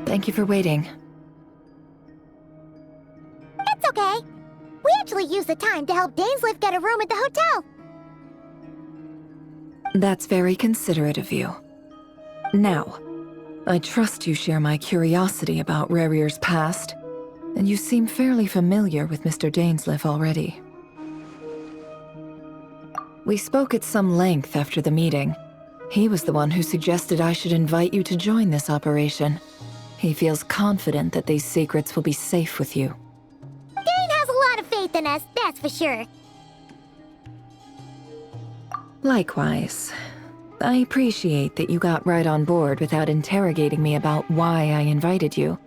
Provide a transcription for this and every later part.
Thank you for waiting. It's okay. We actually used the time to help Dainsleif get a room at the hotel. That's very considerate of you. Now, I trust you share my curiosity about Rarier's past, and you seem fairly familiar with Mr. Dainsleif already. We spoke at some length after the meeting. He was the one who suggested I should invite you to join this operation. He feels confident that these secrets will be safe with you. Dane has a lot of faith in us, that's for sure. Likewise. I appreciate that you got right on board without interrogating me about why I invited you.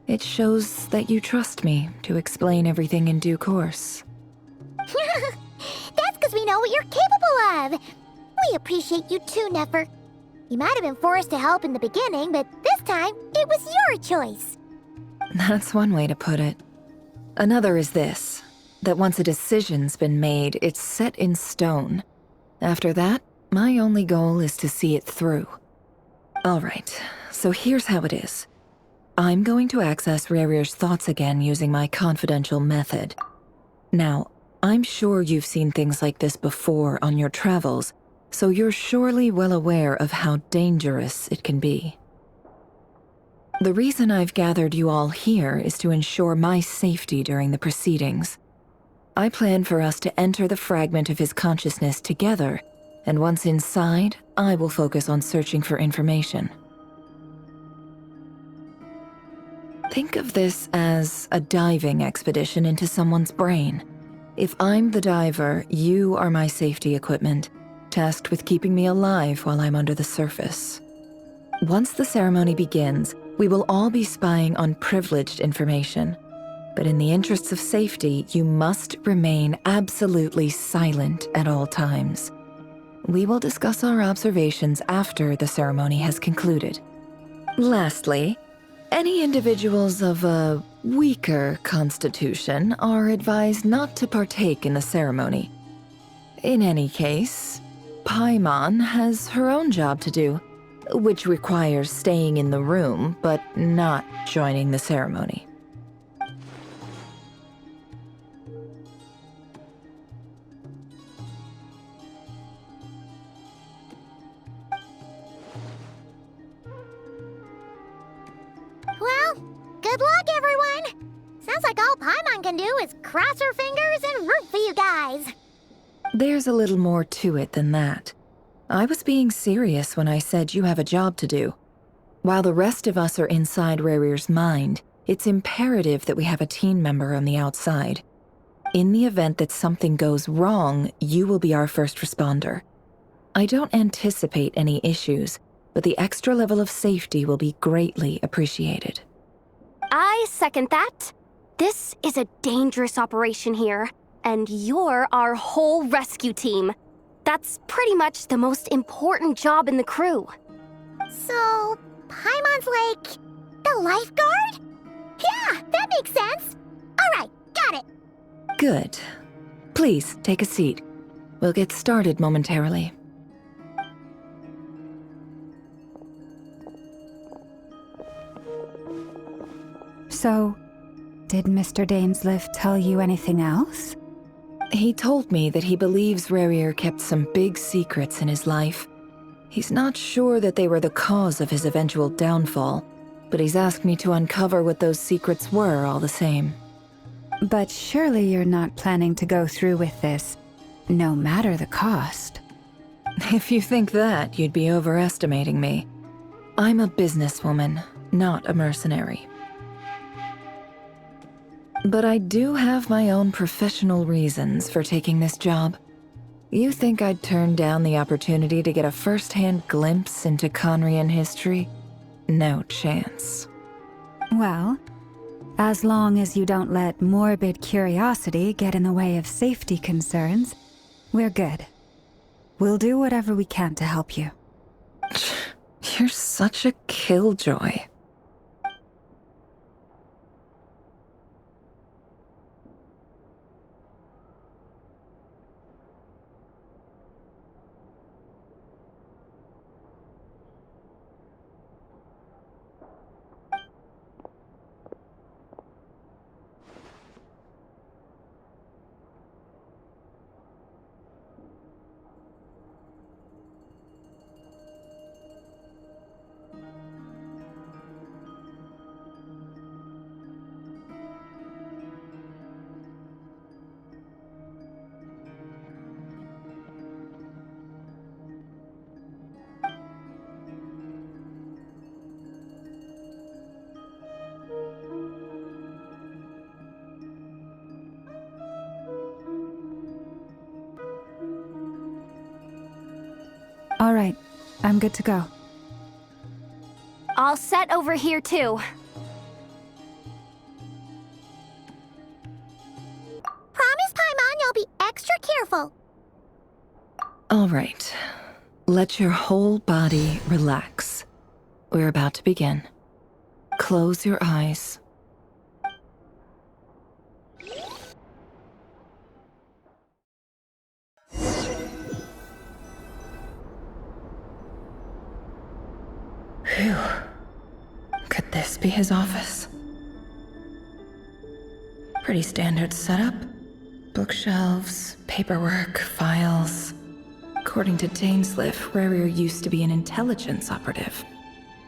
It shows that you trust me to explain everything in due course. That's because we know what you're capable of. We appreciate you too, Nefer. You might have been forced to help in the beginning, but this time, it was your choice. That's one way to put it. Another is this, that once a decision's been made, it's set in stone. After that, my only goal is to see it through. Alright, so here's how it is. I'm going to access Rarier's thoughts again using my confidential method. Now, I'm sure you've seen things like this before on your travels, so you're surely well aware of how dangerous it can be. The reason I've gathered you all here is to ensure my safety during the proceedings. I plan for us to enter the fragment of his consciousness together, and once inside, I will focus on searching for information. Think of this as a diving expedition into someone's brain. If I'm the diver, you are my safety equipment, tasked with keeping me alive while I'm under the surface. Once the ceremony begins, we will all be spying on privileged information. But in the interests of safety, you must remain absolutely silent at all times. We will discuss our observations after the ceremony has concluded. Lastly, any individuals of a weaker constitution are advised not to partake in the ceremony. In any case, Paimon has her own job to do, which requires staying in the room but not joining the ceremony. Well, good luck, everyone. Sounds like all Paimon can do is cross her fingers and root for you guys. There's a little more to it than that. I was being serious when I said you have a job to do. While the rest of us are inside Rarier's mind, it's imperative that we have a team member on the outside. In the event that something goes wrong, you will be our first responder. I don't anticipate any issues, but the extra level of safety will be greatly appreciated. I second that. This is a dangerous operation here, and you're our whole rescue team. That's pretty much the most important job in the crew. So, Paimon's like the lifeguard? Yeah, that makes sense. All right, got it. Good. Please, take a seat. We'll get started momentarily. So, did Mr. Dainsleif tell you anything else? He told me that he believes Rarier kept some big secrets in his life. He's not sure that they were the cause of his eventual downfall, but he's asked me to uncover what those secrets were all the same. But surely you're not planning to go through with this, no matter the cost. If you think that, you'd be overestimating me. I'm a businesswoman, not a mercenary. But I do have my own professional reasons for taking this job. You think I'd turn down the opportunity to get a first-hand glimpse into Conrian history? No chance. Well, as long as you don't let morbid curiosity get in the way of safety concerns, we're good. We'll do whatever we can to help you. You're such a killjoy. All right, I'm good to go. All set over here, too. Promise, Paimon, you'll be extra careful. All right. Let your whole body relax. We're about to begin. Close your eyes. Phew. Could this be his office? Pretty standard setup. Bookshelves, paperwork, files. According to Dainsliff, Rarier used to be an intelligence operative.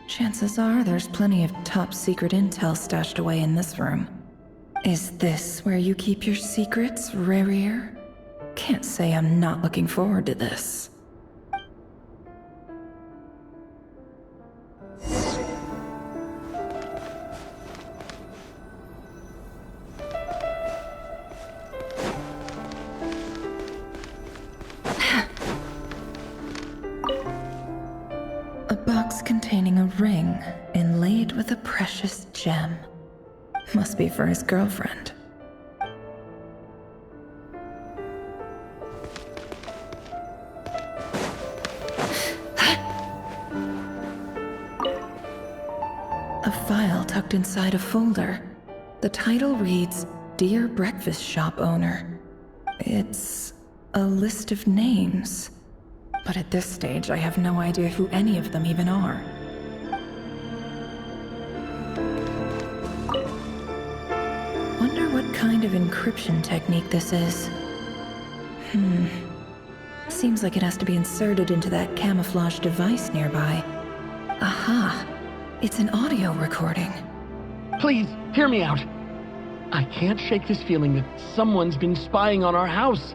Chances are there's plenty of top-secret intel stashed away in this room. Is this where you keep your secrets, Rarier? Can't say I'm not looking forward to this. A box containing a ring inlaid with a precious gem. Must be for his girlfriend. A file tucked inside a folder. The title reads, Dear Breakfast Shop Owner. It's a list of names. But at this stage, I have no idea who any of them even are. Wonder what kind of encryption technique this is. Seems like it has to be inserted into that camouflage device nearby. Aha! It's an audio recording. Please, hear me out. I can't shake this feeling that someone's been spying on our house.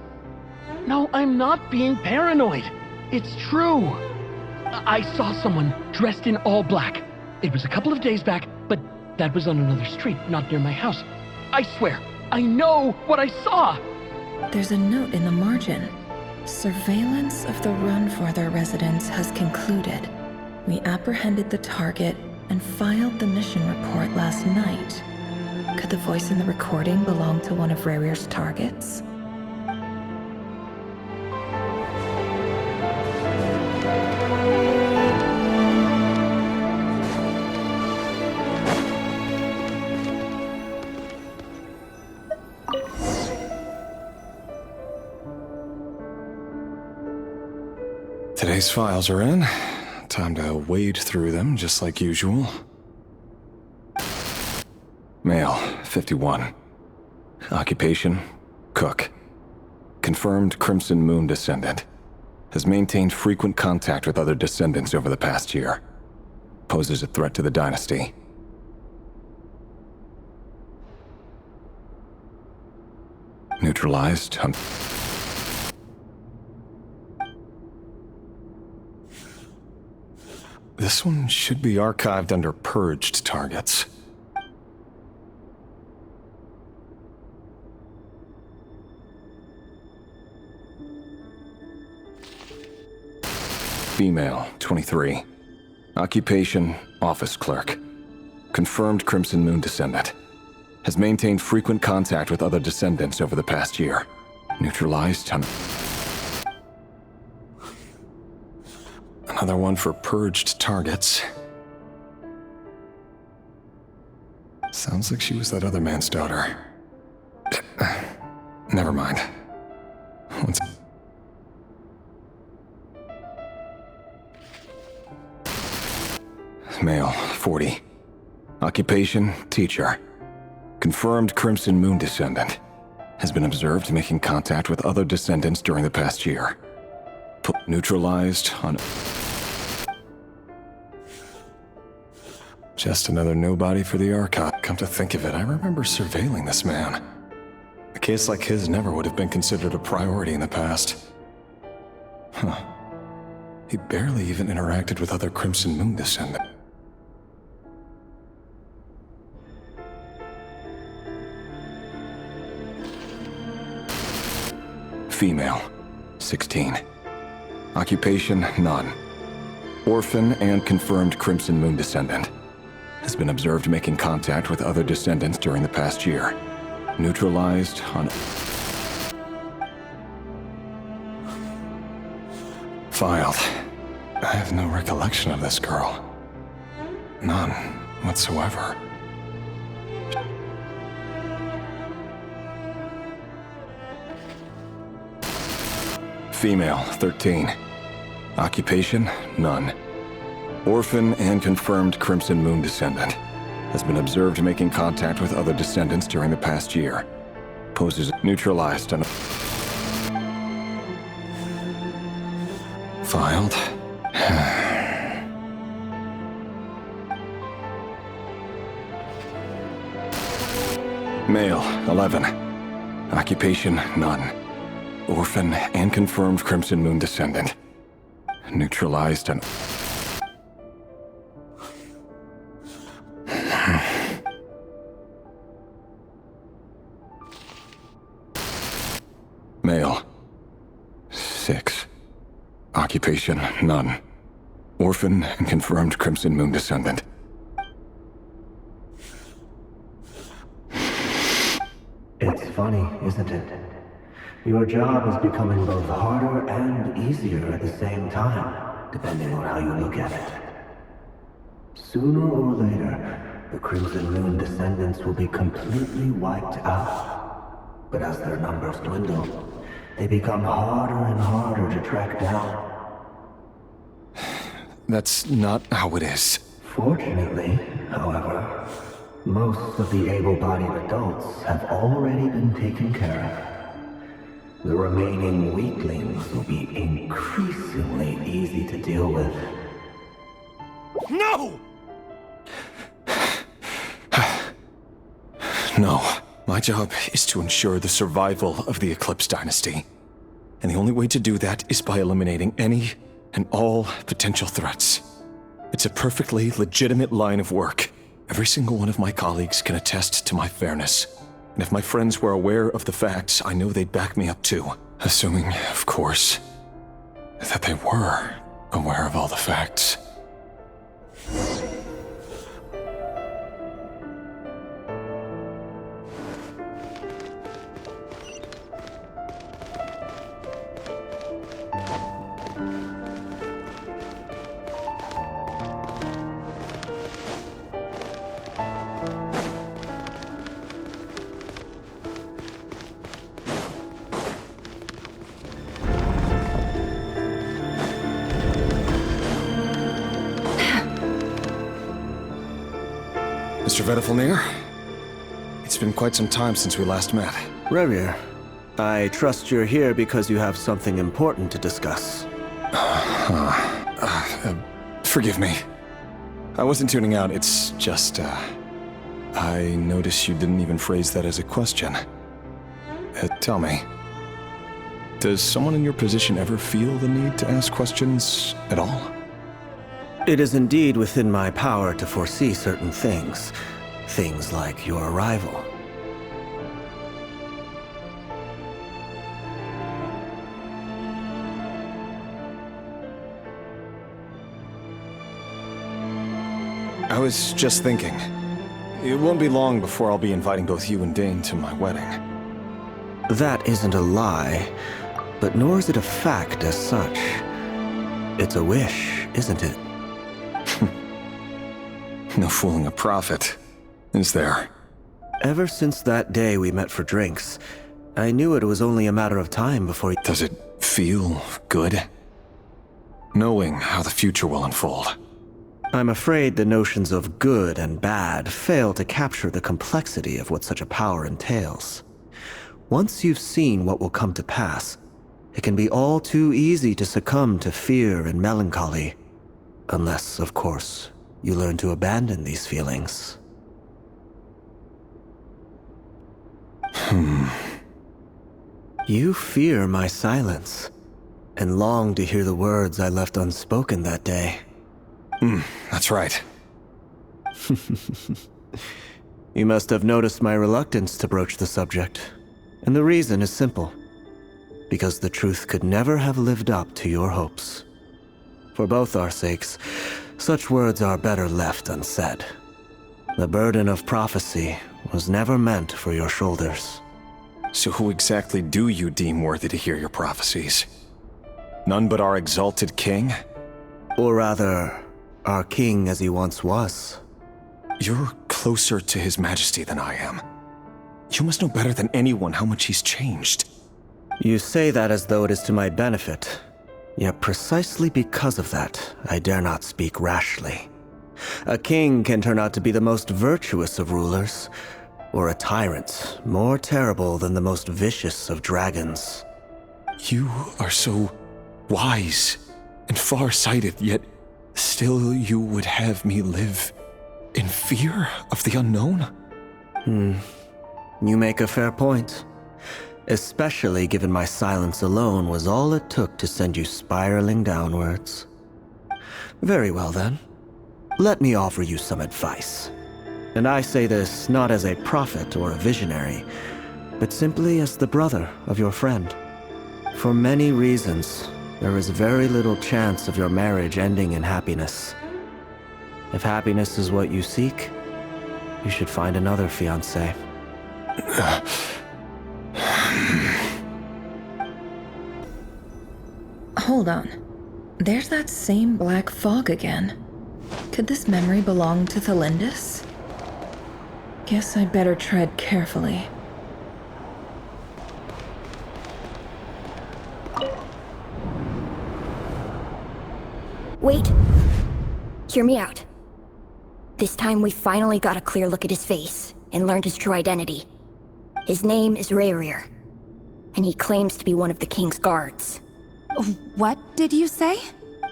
No, I'm not being paranoid. It's true. I saw someone dressed in all black. It was a couple of days back, but that was on another street, not near my house. I swear, I know what I saw. There's a note in the margin. Surveillance of the run for their residence has concluded. We apprehended the target and filed the mission report last night. Could the voice in the recording belong to one of Rarier's targets? Today's files are in. Time to wade through them just like usual. Male, 51. Occupation, cook. Confirmed Crimson Moon descendant. Has maintained frequent contact with other descendants over the past year. Poses a threat to the dynasty. Neutralized. This one should be archived under purged targets. Female, 23. Occupation, office clerk. Confirmed Crimson Moon descendant. Has maintained frequent contact with other descendants over the past year. Neutralized. Another one for purged targets. Sounds like she was that other man's daughter. Never mind. What's... Male, 40. Occupation, teacher. Confirmed Crimson Moon descendant. Has been observed making contact with other descendants during the past year. Neutralized on... Just another nobody for the archive. Come to think of it, I remember surveilling this man. A case like his never would have been considered a priority in the past. Huh. He barely even interacted with other Crimson Moon descendants. Female, 16. Occupation, none. Orphan and confirmed Crimson Moon descendant. Has been observed making contact with other descendants during the past year. Neutralized on... Filed. I have no recollection of this girl. None whatsoever. Female, 13. Occupation, none. Orphan and confirmed Crimson Moon descendant. Has been observed making contact with other descendants during the past year. Poses neutralized on... Filed. Male, 11. Occupation, none. Orphan and confirmed Crimson Moon descendant. Neutralized on... Male. 6. Occupation, none. Orphan and confirmed Crimson Moon descendant. It's funny, isn't it? Your job is becoming both harder and easier at the same time, depending on how you look at it. Sooner or later, the Crimson Moon descendants will be completely wiped out. But as their numbers dwindle, they become harder and harder to track down. That's not how it is. Fortunately, however, most of the able-bodied adults have already been taken care of. The remaining weaklings will be increasingly easy to deal with. No! No. My job is to ensure the survival of the Eclipse Dynasty. And the only way to do that is by eliminating any and all potential threats. It's a perfectly legitimate line of work. Every single one of my colleagues can attest to my fairness. And if my friends were aware of the facts, I know they'd back me up too. Assuming, of course, that they were aware of all the facts. Mr. Vedifalnir? It's been quite some time since we last met. Revir, I trust you're here because you have something important to discuss. Forgive me. I wasn't tuning out, it's just, I noticed you didn't even phrase that as a question. Tell me, does someone in your position ever feel the need to ask questions at all? It is indeed within my power to foresee certain things. Things like your arrival. I was just thinking. It won't be long before I'll be inviting both you and Dane to my wedding. That isn't a lie, but nor is it a fact as such. It's a wish, isn't it? No fooling a prophet, is there? Ever since that day we met for drinks, I knew it was only a matter of time before... Does it feel good? Knowing how the future will unfold. I'm afraid the notions of good and bad fail to capture the complexity of what such a power entails. Once you've seen what will come to pass, it can be all too easy to succumb to fear and melancholy. Unless, of course, you learn to abandon these feelings. You fear my silence, and long to hear the words I left unspoken that day. That's right. You must have noticed my reluctance to broach the subject. And the reason is simple. because the truth could never have lived up to your hopes. For both our sakes, such words are better left unsaid. The burden of prophecy was never meant for your shoulders. So who exactly do you deem worthy to hear your prophecies? None but our exalted king? Or rather, our king as he once was. You're closer to his majesty than I am. You must know better than anyone how much he's changed. You say that as though it is to my benefit. Yet precisely because of that, I dare not speak rashly. A king can turn out to be the most virtuous of rulers, or a tyrant more terrible than the most vicious of dragons. You are so wise and far-sighted, yet still you would have me live in fear of the unknown? You make a fair point. Especially given my silence alone was all it took to send you spiraling downwards. Very well then. Let me offer you some advice. And I say this not as a prophet or a visionary, but simply as the brother of your friend. For many reasons, there is very little chance of your marriage ending in happiness. If happiness is what you seek, you should find another fiancé. Hold on. There's that same black fog again. Could this memory belong to Thelindis? Guess I'd better tread carefully. Wait. Hear me out. This time we finally got a clear look at his face and learned his true identity. His name is Rayrir, and he claims to be one of the king's guards. What did you say?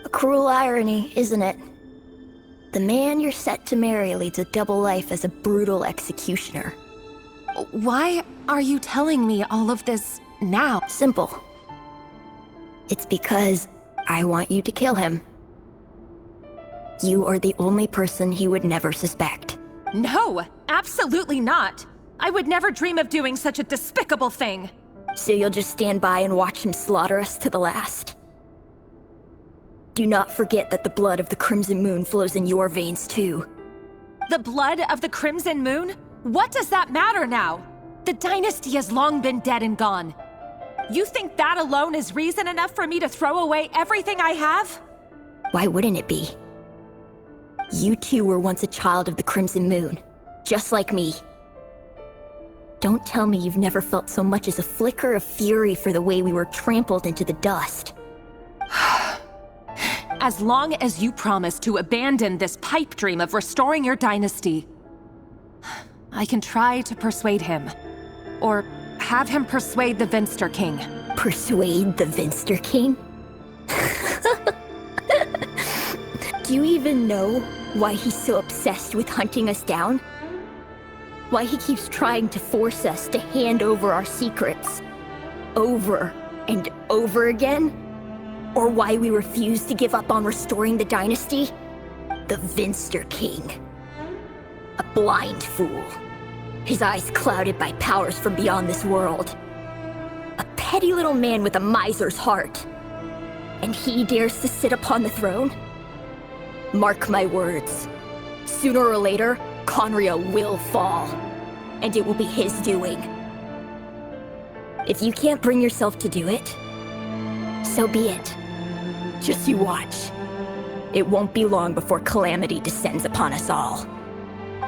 A cruel irony, isn't it? The man you're set to marry leads a double life as a brutal executioner. Why are you telling me all of this now? Simple. It's because I want you to kill him. You are the only person he would never suspect. No, absolutely not. I would never dream of doing such a despicable thing. So you'll just stand by and watch him slaughter us to the last? Do not forget that the blood of the Crimson Moon flows in your veins too. The blood of the Crimson Moon? What does that matter now? The dynasty has long been dead and gone. You think that alone is reason enough for me to throw away everything I have? Why wouldn't it be? You too were once a child of the Crimson Moon, just like me. Don't tell me you've never felt so much as a flicker of fury for the way we were trampled into the dust. As long as you promise to abandon this pipe dream of restoring your dynasty, I can try to persuade him. Or have him persuade the Vinster King. Persuade the Vinster King? Do you even know why he's so obsessed with hunting us down? Why he keeps trying to force us to hand over our secrets over and over again? Or why we refuse to give up on restoring the dynasty? The Vinster King. A blind fool. His eyes clouded by powers from beyond this world. A petty little man with a miser's heart. And he dares to sit upon the throne? Mark my words. Sooner or later, Conria will fall. And it will be his doing. If you can't bring yourself to do it, so be it. Just you watch. It won't be long before calamity descends upon us all.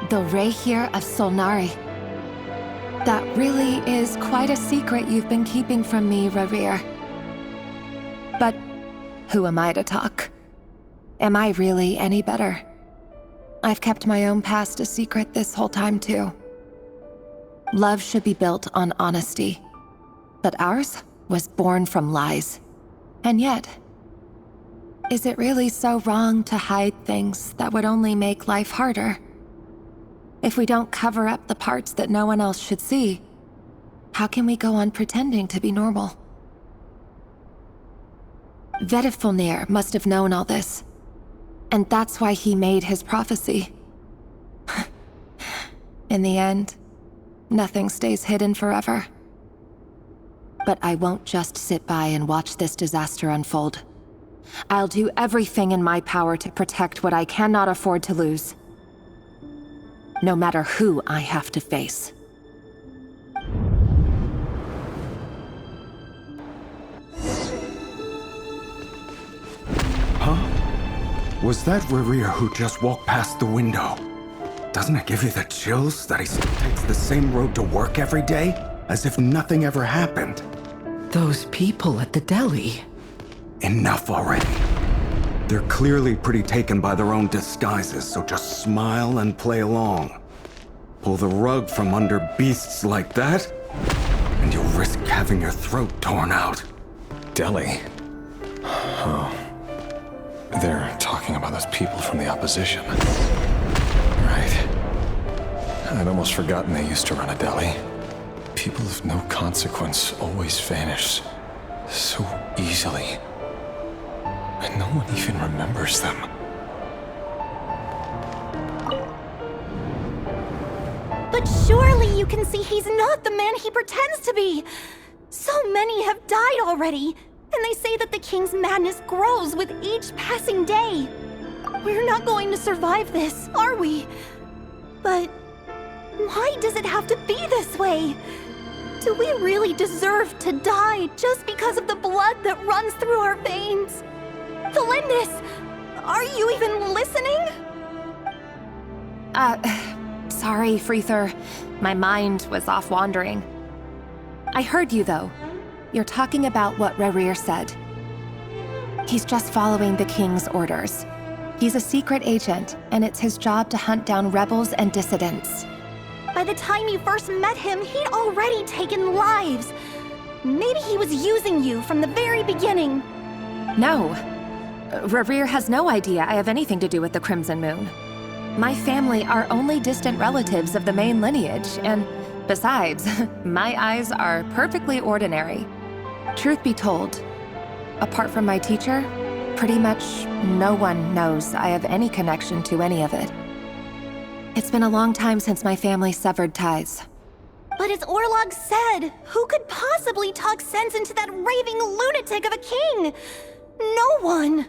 The Rayrir of Solnari. That really is quite a secret you've been keeping from me, Rayrir. But who am I to talk? Am I really any better? I've kept my own past a secret this whole time too. Love should be built on honesty. But ours was born from lies. And yet, is it really so wrong to hide things that would only make life harder? If we don't cover up the parts that no one else should see, how can we go on pretending to be normal? Vedifulnir must have known all this. And that's why he made his prophecy. In the end, nothing stays hidden forever. But I won't just sit by and watch this disaster unfold. I'll do everything in my power to protect what I cannot afford to lose. No matter who I have to face. Huh? Was that Revere who just walked past the window? Doesn't it give you the chills that he still takes the same road to work every day? As if nothing ever happened. Those people at the deli. Enough already. They're clearly pretty taken by their own disguises, so just smile and play along. Pull the rug from under beasts like that, and you'll risk having your throat torn out. Deli? Oh. They're talking about those people from the opposition. Right. I'd almost forgotten they used to run a deli. People of no consequence always vanish so easily. And no one even remembers them. But surely you can see he's not the man he pretends to be! So many have died already, and they say that the king's madness grows with each passing day. We're not going to survive this, are we? But why does it have to be this way? Do we really deserve to die just because of the blood that runs through our veins? Felindis, are you even listening? Sorry, Freether. My mind was off wandering. I heard you, though. You're talking about what Revere said. He's just following the king's orders. He's a secret agent, and it's his job to hunt down rebels and dissidents. By the time you first met him, he'd already taken lives. Maybe he was using you from the very beginning. No. Revere has no idea I have anything to do with the Crimson Moon. My family are only distant relatives of the main lineage, and besides, my eyes are perfectly ordinary. Truth be told, apart from my teacher, pretty much no one knows I have any connection to any of it. It's been a long time since my family severed ties. But as Orlog said, who could possibly talk sense into that raving lunatic of a king? No one.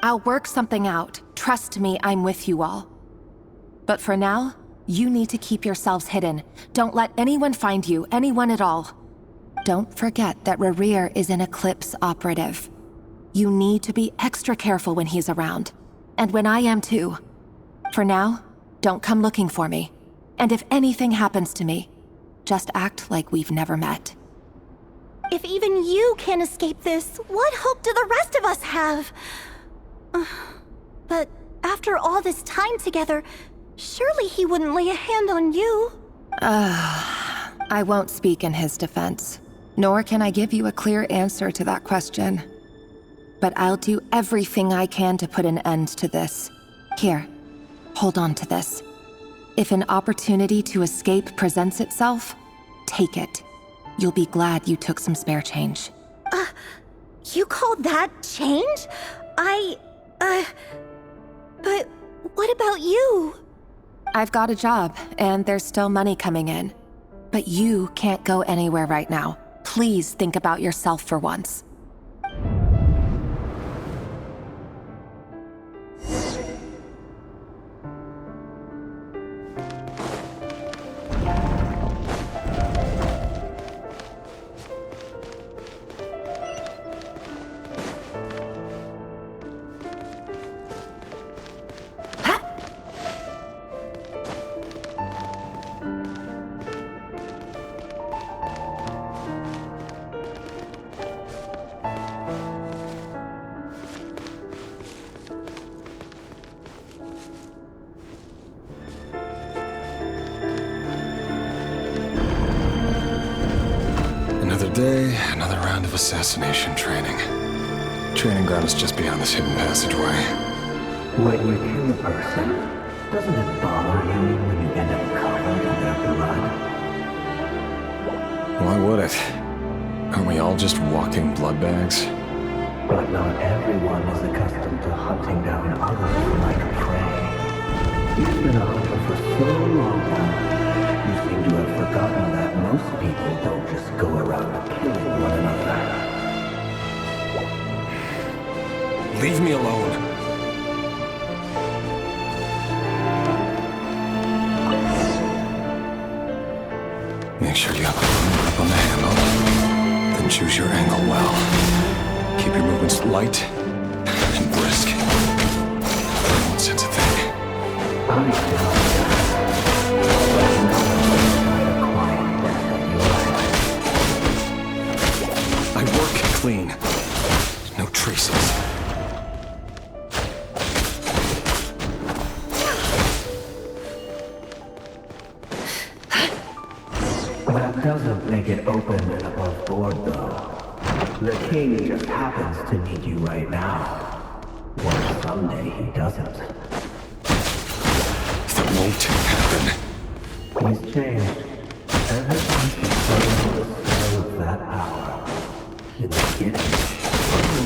I'll work something out. Trust me, I'm with you all. But for now, you need to keep yourselves hidden. Don't let anyone find you, anyone at all. Don't forget that Revere is an Eclipse operative. You need to be extra careful when he's around. And when I am too. For now, don't come looking for me. And if anything happens to me, just act like we've never met. If even you can't escape this, what hope do the rest of us have? But after all this time together, surely he wouldn't lay a hand on you. I won't speak in his defense, nor can I give you a clear answer to that question. But I'll do everything I can to put an end to this. Here, hold on to this. If an opportunity to escape presents itself, take it. You'll be glad you took some spare change. You call that change? But what about you? I've got a job, and there's still money coming in. But you can't go anywhere right now. Please think about yourself for once. Another day, another round of assassination training. Training ground is just beyond this hidden passageway. When you kill a person, doesn't it bother you when you end up covered in their blood? Why would it? Aren't we all just walking blood bags? But not everyone is accustomed to hunting down others like prey. You've been a hunter for so long now, you seem to have forgotten that most people don't just go around killing one another. Leave me alone. Make sure you have a firm grip on the handle. Then choose your angle well. Keep your movements light and brisk. I won't sense a thing. I work clean. No traces. That doesn't make it open and above board, though. The king just happens to need you right now. What someday he doesn't. That won't happen. He's changed. Ever since he started the spell of that power. In the beginning,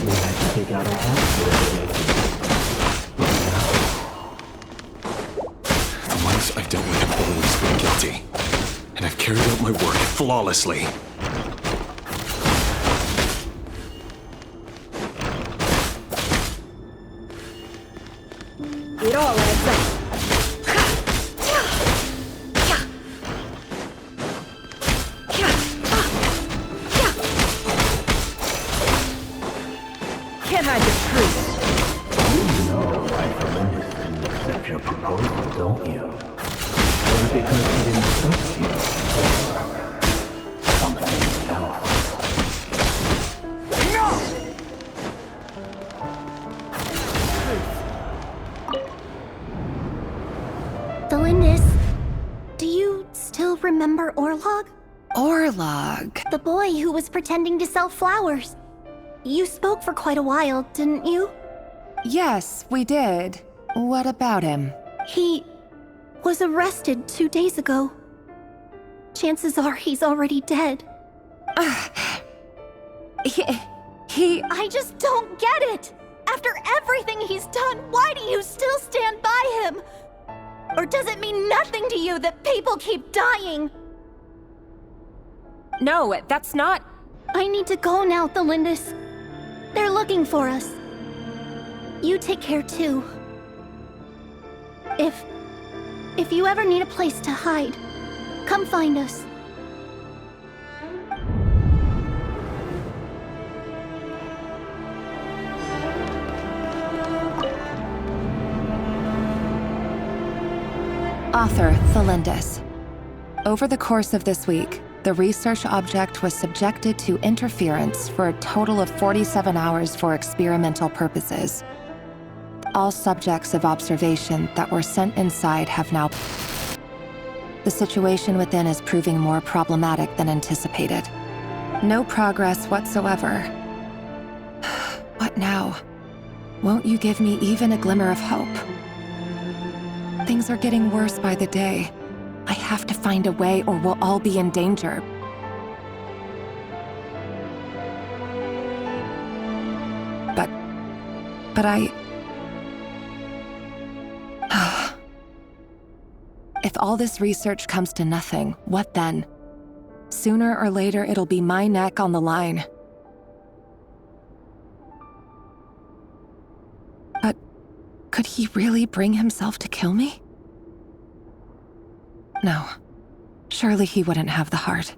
we had to take out a handful of it. The ones I've dealt with have always been guilty. And I've carried out my work flawlessly. It all adds up. Can't hide the truth. You know why Fernandez didn't accept your proposal, don't you? Was it because he didn't trust you? Or something else? No! Delindis, do you still remember Orlog? Orlog. The boy who was pretending to sell flowers. You spoke for quite a while, didn't you? Yes, we did. What about him? He was arrested 2 days ago. Chances are he's already dead. He... I just don't get it! After everything he's done, why do you still stand by him? Or does it mean nothing to you that people keep dying? No, that's not... I need to go now, Thelindis. They're looking for us. You take care too. If you ever need a place to hide, come find us. Author, Thelindis. Over the course of this week, the research object was subjected to interference for a total of 47 hours for experimental purposes. All subjects of observation that were sent inside have now... The situation within is proving more problematic than anticipated. No progress whatsoever. What now? Won't you give me even a glimmer of hope? Things are getting worse by the day. I have to find a way or we'll all be in danger. But I... If all this research comes to nothing, what then? Sooner or later, it'll be my neck on the line. But could he really bring himself to kill me? No. Surely he wouldn't have the heart.